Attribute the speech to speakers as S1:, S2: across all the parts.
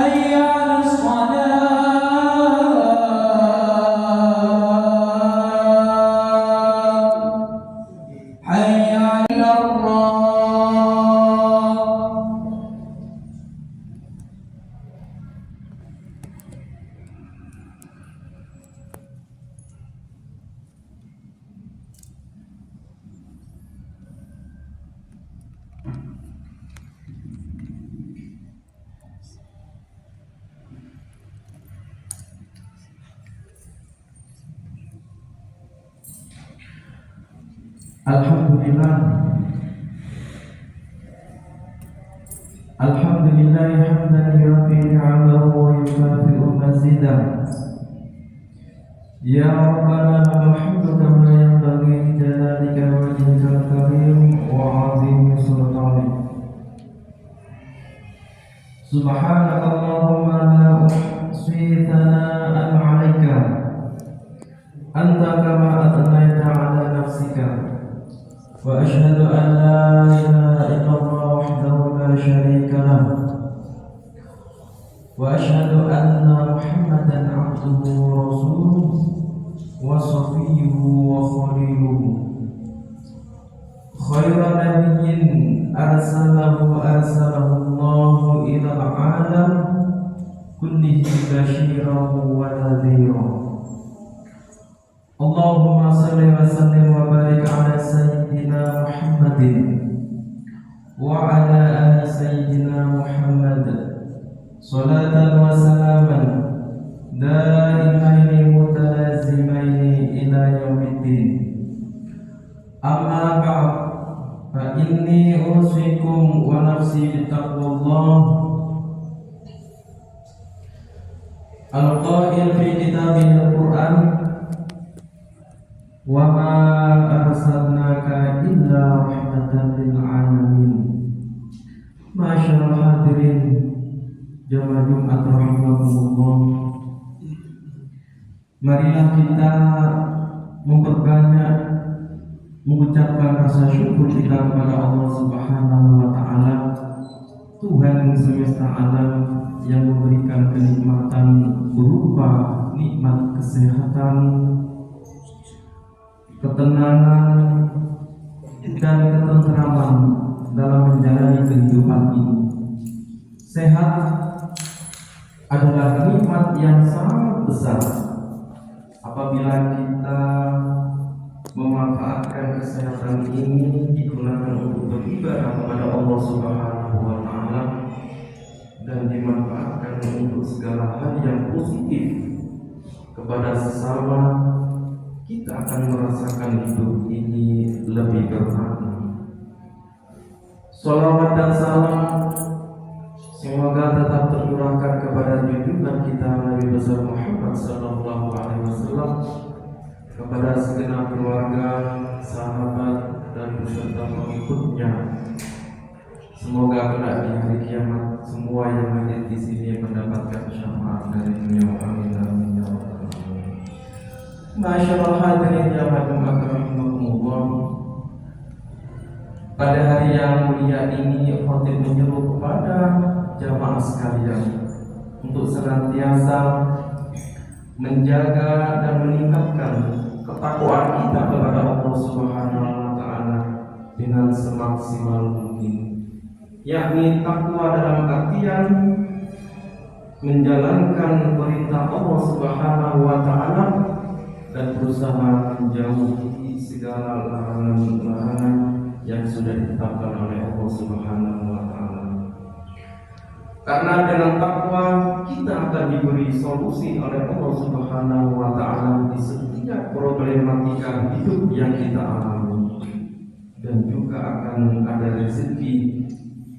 S1: حي على الصلاة حي على الله. Alhamdulillah, Alhamdulillah hamdan yuwafi ni'amahu wa yukafi'u mazidah. Ya Rabbana lakal hamdu kama yanbaghi li jalalika wa wajhikal karim wa 'azimi sultanik. Subhanaka Allahumma la uhsi thana'an 'alaika anta kama athnayta 'ala nafsika. Wa asyhadu an la ilaha illallah wahdahu la syarika lah. Wa asyhadu anna Muhammadan 'abduhu wa rasuluhu wa safiyyuhu wa khaliluhu. Khairan nabiyyin arsalahu Allahu ila al-'alam kullihi basyiran wa nadhiran. Allahumma salli wa sallim wa barik ala sayyidina Muhammadin wa ala ali sayyidina Muhammad salatan wa salaman daimaini mutalazimaini ila yaumiddin. Amma ba'd, fa inni usikum wa nafsi bittaqwallah. Al-qail fi kitabihil Qur'an, wa ma arsalnaka illa rahmatan lil alamin. Masyaallah hadirin jamaah Jumat rahimakumullah. Marilah kita memperbanyak mengucapkan rasa syukur kita kepada Allah Subhanahu wa taala, Tuhan semesta alam yang memberikan kenikmatan berupa nikmat kesehatan, ketenangan dan ketentraman dalam menjalani kehidupan ini. Sehat adalah nikmat yang sangat besar. Apabila kita memanfaatkan kesehatan ini digunakan untuk beribadah kepada Allah Subhanahu wa taala dan dimanfaatkan untuk segala hal yang positif kepada sesama, kita akan merasakan hidup ini lebih bermakna. Salawat dan salam semoga tetap tercurahkan kepada junjungan kita Nabi besar Muhammad sallallahu alaihi wasallam, kepada segenap keluarga, sahabat dan beserta pengikutnya. Semoga kelak di hari kiamat semua yang hadir di sini mendapatkan syafaat dari beliau. Amin amin ya rabbal alamin. Masyaallah hadirin jamaah Jumat rahimakumullah. Pada hari yang mulia ini, khatib menyeru kepada jamaah sekalian untuk senantiasa menjaga dan meningkatkan ketakwaan kita kepada Allah Subhanahu wa taala dengan semaksimal mungkin. Yakni takwa dalam artian menjalankan perintah Allah Subhanahu wa taala dan berusaha menjauhi segala larangan-larangan yang sudah ditetapkan oleh Allah Subhanahu wa taala. Karena dengan takwa kita akan diberi solusi oleh Allah Subhanahu wa taala di setiap problematika hidup yang kita alami, dan juga akan ada rezeki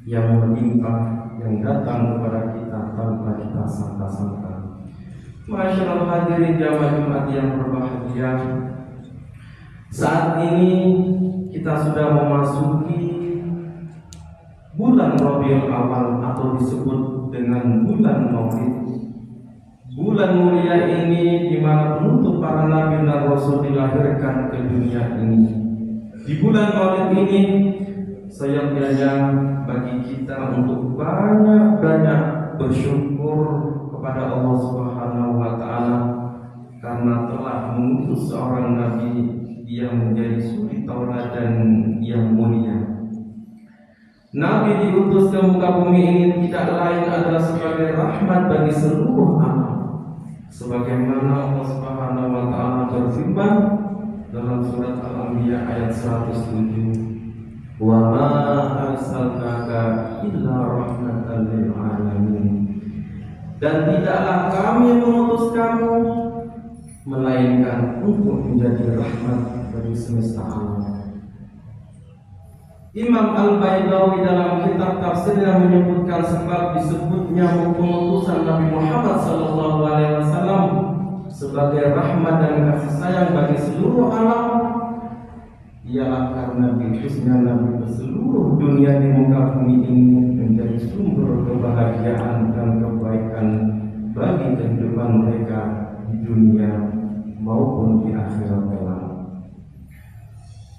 S1: yang melimpah yang datang kepada kita tanpa kita sangka-sangka. Masyaallah hadirin jamaah Jumat yang berbahagia, saat ini kita sudah memasuki bulan Rabiul Awal atau disebut dengan bulan Maulid. Bulan mulia ini di mana penutup para nabi dan rasul dilahirkan ke dunia ini. Di bulan Maulid ini saya bagi kita untuk banyak-banyak bersyukur kepada Allah Subhanahu wa taala karena telah mengutus seorang nabi yang menjadi suri tauladan yang mulia. Nabi diutus ke muka bumi ini tidak lain adalah sebagai rahmat bagi seluruh alam. Sebagaimana Allah Subhanahu wa taala berfirman dalam surat Al-Anbiya ayat 107, "Wa ma arsalnaka illa rahmatan lil alamin." Dan tidaklah kami mengutus kamu melainkan untuk menjadi rahmat bagi semesta alam. Imam Al-Baidawi dalam kitab tafsirnya menyebutkan sebab disebutnya pengutusan Nabi Muhammad SAW sebagai rahmat dan kasih sayang bagi seluruh alam ialah karena diutusnya Nabi ke seluruh dunia di muka bumi ini menjadi sumber kebahagiaan dan kebaikan bagi kehidupan mereka di dunia maupun di akhirat kelak.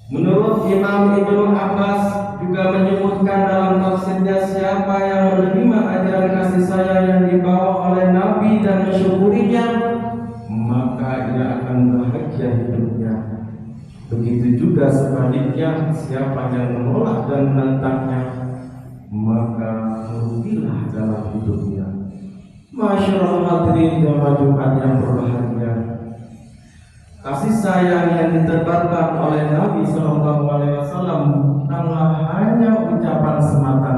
S1: Menurut Imam Ibnu Abbas juga menyebutkan dalam tafsirnya, siapa yang menerima ajaran kasih sayang yang dibawa oleh Nabi dan mensyukurinya, maka ia akan bahagia hidupnya. Begitu juga sebaliknya, siapa yang menolak dan menentangnya, maka merugilah dalam hidupnya. Masyaallah hadirin jamaah Jumat yang berbahagia, kasih sayang yang ditebarkan oleh Nabi SAW bukanlah hanya ucapan semata,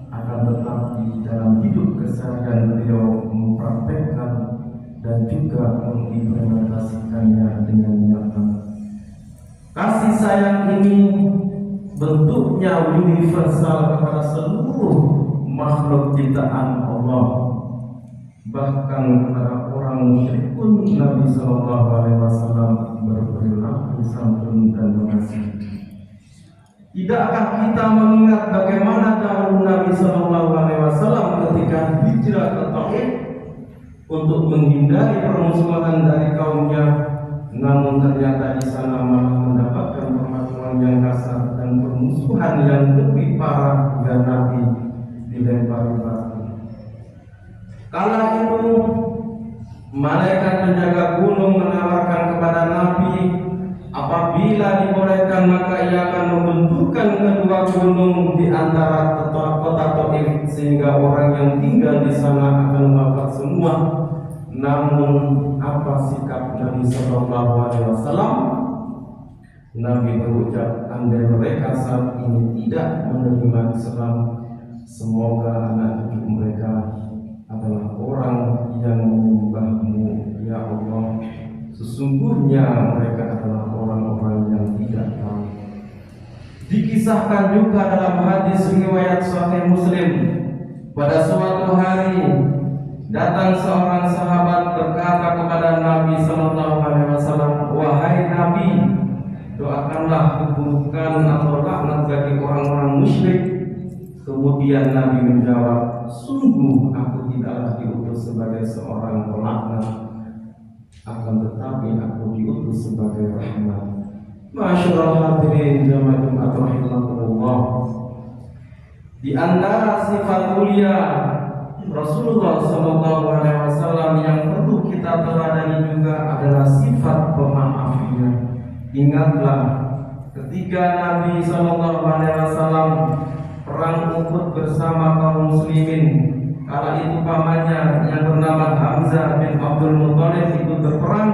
S1: akan tetapi dalam hidup keseharian beliau mempraktekkan dan juga mengimplementasikannya dengan nyata. Kasih sayang ini bentuknya universal kepada seluruh makhluk ciptaan Allah, bahkan kepada orang musyrik pun Nabi SAW berperilaku santun dan mengasihi. Tidakkah kita mengingat bagaimana dahulu Nabi SAW ketika hijrah ke Taif untuk menghindari permusuhan dari kaumnya, namun ternyata di sana malah mendapatkan perlakuan yang kasar dan permusuhan yang lebih parah hingga Nabi dilempari batu. Kala itu malaikat penjaga gunung menawarkan kepada Nabi, apabila dibolehkan maka ia akan membenturkan kedua gunung di antara kota Taif sehingga orang yang tinggal di sana akan wafat semua. Namun apa sikap Nabi SAW? Nabi berucap, andai mereka saat ini tidak menerima Islam, semoga anak cucu mereka adalah orang yang menyembahmu ya Allah. Sesungguhnya mereka adalah orang-orang yang tidak tahu. Dikisahkan juga dalam hadis riwayat Sahih Muslim, pada suatu hari datang seorang sahabat berkata kepada Nabi SAW, wahai Nabi, doakanlah keburukan atau laknat bagi orang-orang musyrik. Kemudian Nabi menjawab, sungguh aku tidaklah diutus sebagai seorang pelaknat, akan tetapi aku diutus sebagai rahmat. Masyaallah hadirin jamaah Jumat rahimakumullah. Di antara sifat mulia Rasulullah SAW yang perlu kita teladani juga adalah sifat pemaafnya. Ingatlah ketika Nabi SAW perang Uhud bersama kaum muslimin, kala itu pamannya yang bernama Hamzah bin Abdul Muthalib ikut berperang.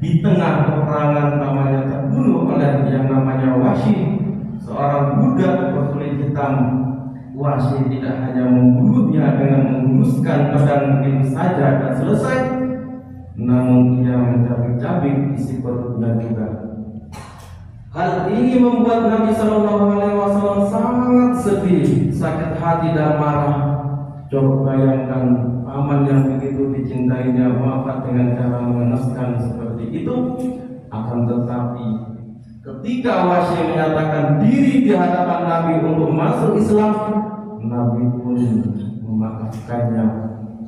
S1: Di tengah peperangan pamannya terbunuh oleh yang namanya Wahsy, seorang budak berkulit hitam. Wahsy tidak hanya membunuhnya dengan menghunuskan pedang begitu saja dan selesai, namun ia mencabik-cabik isi perutnya juga. Hal ini membuat Nabi SAW sangat sedih, sakit hati dan marah. Coba bayangkan paman yang begitu dicintainya wafat dengan cara mengenaskan seperti itu. Akan tetapi ketika Wahsy menyatakan diri di hadapan Nabi untuk masuk Islam, Nabi pun memaafkannya.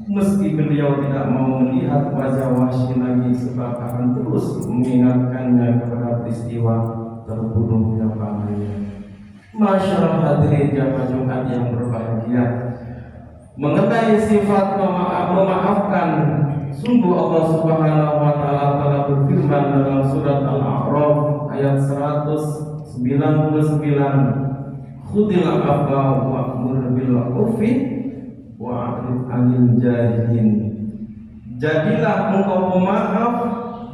S1: Meski beliau tidak mau melihat wajah Wahsy lagi sebab akan terus mengingatkannya kepada peristiwa terbunuhnya pamannya. Masyaallah hadirin jamaah Jumat yang berbahagia, Mengenai sifat memaafkan, sungguh Allah Subhanahu wa taala telah berfirman dalam surat Al-A'raf ayat 199, khudil afwa wa'mur bil 'urfi wa'rid 'anil jahilin. Jadilah engkau pemaaf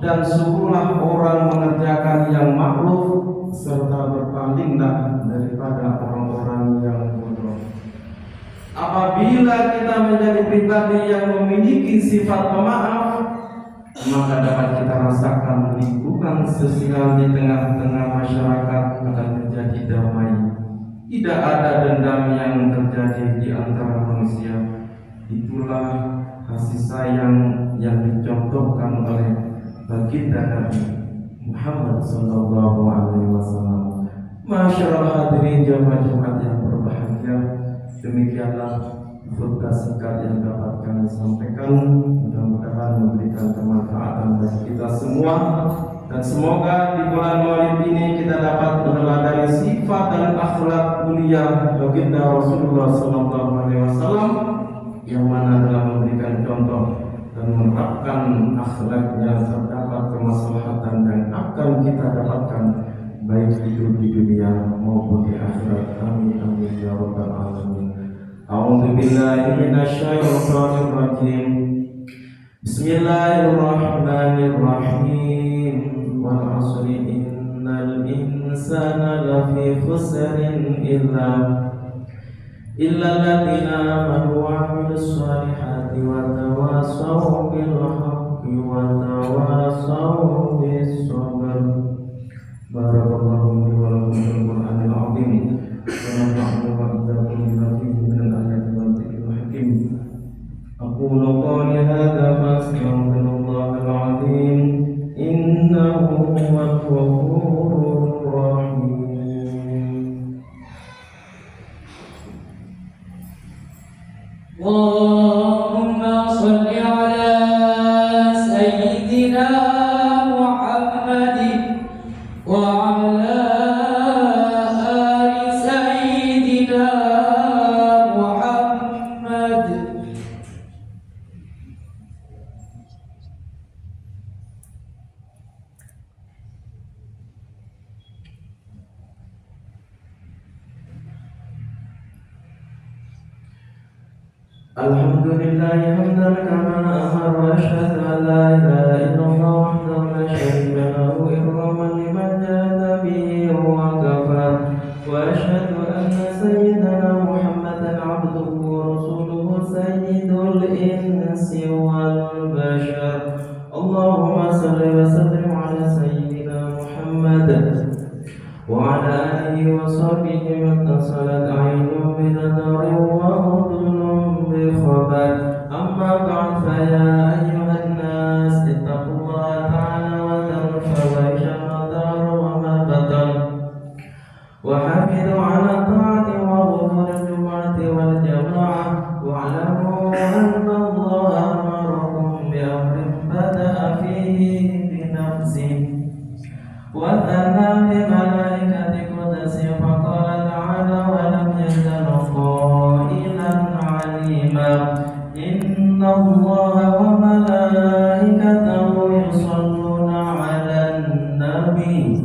S1: dan suruhlah orang mengerjakan yang ma'ruf, serta berpalinglah daripada orang-orang yang bodoh. Apabila kita menjadi pribadi yang memiliki sifat pemaaf, maka dapat kita rasakan lingkungan sosial di tengah-tengah masyarakat akan menjadi damai. Tidak ada dendam yang terjadi di antara manusia. Itulah kasih sayang yang dicontohkan oleh baginda Nabi Muhammad sallallahu alaihi wasallam. Masyaallah, hadirin jamaah Jumat yang berbahagia, demikianlah khutbah singkat yang dapat kami sampaikan. Mudah-mudahan memberikan kemanfaatan bagi kita semua, dan semoga di bulan Maulid ini kita dapat meneladani sifat dan akhlak mulia baginda Rasulullah sallallahu alaihi wasallam, yang mana telah memberikan contoh dan menerapkan akhlaknya terdapat kemaslahatan yang akan kita dapatkan baik hidup di dunia maupun di akhirat. Amin amin ya rabbal alamin. A'udzu billahi minasyaitonir rajim. Bismillahirrahmanirrahim. Wal 'asri innal insana lafi khusrin illa alladziina aamanu wa 'amilus shalihati wa tawassaw bil haqqi wa tawassaw bis sabr. Barakallahu li wa lakum fil Qur'anil 'azim wa nafa'ani wa iyyakum bima fihi minal ayati wal dhikril hakim. Aqulu qawli hadza wa astaghfirullahal 'azim innahu huwal ghafurur rahim.
S2: Allahumma shalli ala sayyidina Muhammadin wa ala ali sayyidina Muhammad.
S1: Alhamdulillahi hamdan kama amara wa asyhadu an la ilaha illallah wahdahu la syarika lahu ikraman liman jaa bihi wa ghafar, wa asyhadu anna sayyidana Muhammadan abduhu wa rasuluhu sayyidul insi wal bashar. Allahumma salli wa sallim ala sayyidina Muhammad wa ala alihi wa sahbihi wa tasalat aynun min an-nari wa udhunun bi khabar. Amma ba'd, fa ya ayyuhan nas ittaqullaha ta'ala wa tanfa'a ma dhara wa ma batan, wa hafidhu ala ta'ati wa huduri al-jum'ati wal jama'ah, wa 'alamu anna Allaha amarakum bi amrin bada'a fihi bi nafsihi wa thana bi malaikati qudsi faqala ta'ala wa lam yazal qailan 'alima inna Allaha wa malaikatahu yusalluna 'alan nabi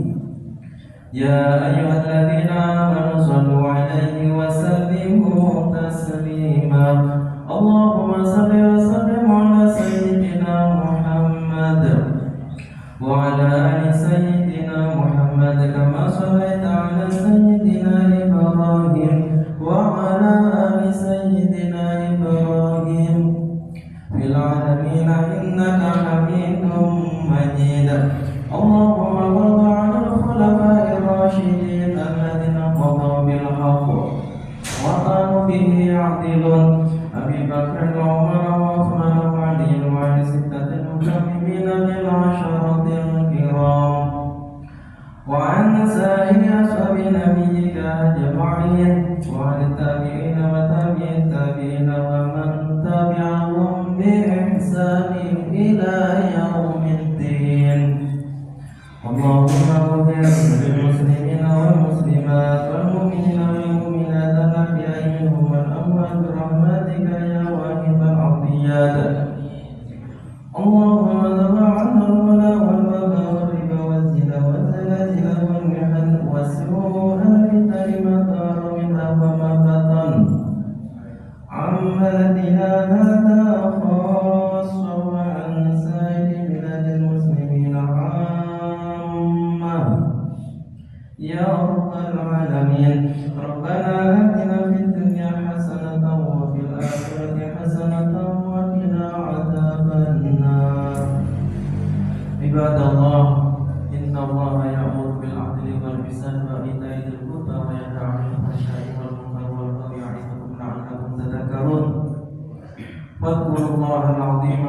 S1: ya ayyuhalladzina amanu sallu 'alaihi wa sallimu taslima. Allahumma salli wa sallim 'ala sayyidina Muhammad wa 'ala ali sayyidina Muhammad kama shallaita 'ala sayyidina Ibrahim wa 'ala ali sayyidina Ibrahim fil 'alamin innaka Hamidum Majid. Allahumma salli 'ala al-khulafa'ir rasyidin alladzina qadaw bil haqq wa kanu bihi ya'dilun, Abi Bakr wa Umar wa Uthman wa Ali wa ali sittatil mukarramin lil 'asharatil kiram wa an sa'iri ashabi nabiyyika ajma'in wa an tabi'in wa tabi'in tabi'in wa man tabi'ahum bi ihsanin ila yaumiddin. Allahumma ighfir lil muslimina wal muslimat wal mu'minina wal mu'minat al-ahya'i minhum wal amwat bi rahmatika ya بلدنا هذا خاصة وعن سائر بلاد المسلمين عامة يا رب العالمين. ربنا آتنا في الدنيا حسنة وفي الآخرة حسنة وقنا عذاب النار. عباد الله، إن الله يأمر بالعدل والإحسان وإيتاء ذي القربى وينهى عن الفحشاء والمنكر والبغي يعظكم لعلكم تذكرون. واذكروا الله العظيم